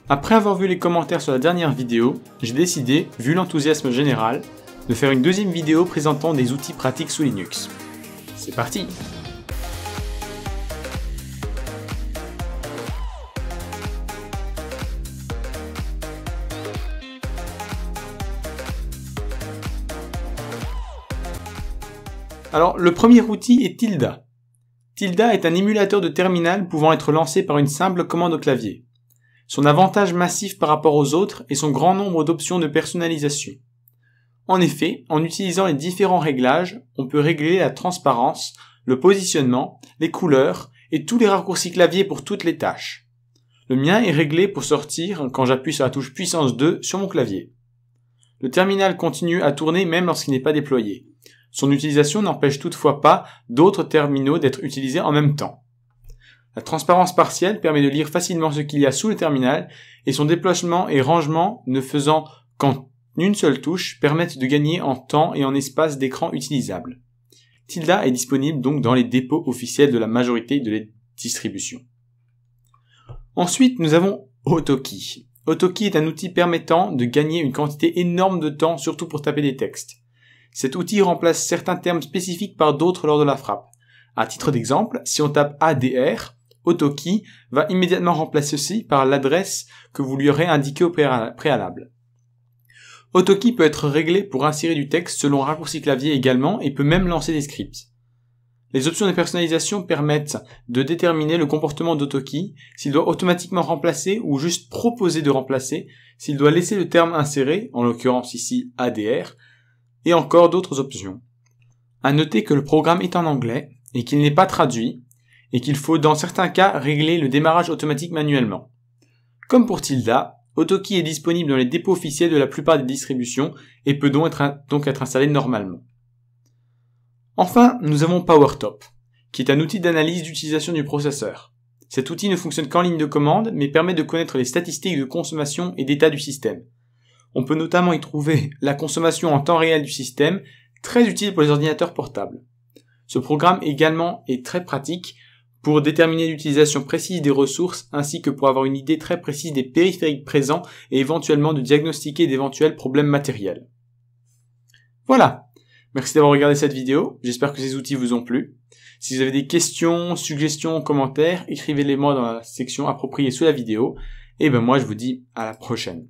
Après avoir vu les commentaires sur la dernière vidéo, j'ai décidé, vu l'enthousiasme général, de faire une deuxième vidéo présentant des outils pratiques sous Linux. C'est parti! Alors, le premier outil est Tilda. Tilda est un émulateur de terminal pouvant être lancé par une simple commande au clavier. Son avantage massif par rapport aux autres est son grand nombre d'options de personnalisation. En effet, en utilisant les différents réglages, on peut régler la transparence, le positionnement, les couleurs et tous les raccourcis clavier pour toutes les tâches. Le mien est réglé pour sortir quand j'appuie sur la touche puissance 2 sur mon clavier. Le terminal continue à tourner même lorsqu'il n'est pas déployé. Son utilisation n'empêche toutefois pas d'autres terminaux d'être utilisés en même temps. La transparence partielle permet de lire facilement ce qu'il y a sous le terminal et son déplacement et rangement ne faisant qu'en une seule touche permettent de gagner en temps et en espace d'écran utilisable. Tilda est disponible donc dans les dépôts officiels de la majorité de les distributions. Ensuite, nous avons Autokey. Autokey est un outil permettant de gagner une quantité énorme de temps, surtout pour taper des textes. Cet outil remplace certains termes spécifiques par d'autres lors de la frappe. À titre d'exemple, si on tape ADR, Autokey va immédiatement remplacer ceci par l'adresse que vous lui aurez indiquée au préalable. Autokey peut être réglé pour insérer du texte selon un raccourci clavier également et peut même lancer des scripts. Les options de personnalisation permettent de déterminer le comportement d'Autokey, s'il doit automatiquement remplacer ou juste proposer de remplacer, s'il doit laisser le terme inséré, en l'occurrence ici ADR, et encore d'autres options. À noter que le programme est en anglais et qu'il n'est pas traduit et qu'il faut dans certains cas régler le démarrage automatique manuellement. Comme pour Tilda, Autokey est disponible dans les dépôts officiels de la plupart des distributions et peut donc être installé normalement. Enfin, nous avons PowerTop, qui est un outil d'analyse d'utilisation du processeur. Cet outil ne fonctionne qu'en ligne de commande, mais permet de connaître les statistiques de consommation et d'état du système. On peut notamment y trouver la consommation en temps réel du système, très utile pour les ordinateurs portables. Ce programme également est très pratique pour déterminer l'utilisation précise des ressources ainsi que pour avoir une idée très précise des périphériques présents et éventuellement de diagnostiquer d'éventuels problèmes matériels. Voilà. Merci d'avoir regardé cette vidéo. J'espère que ces outils vous ont plu. Si vous avez des questions, suggestions, commentaires, écrivez-les moi dans la section appropriée sous la vidéo. Et moi je vous dis à la prochaine.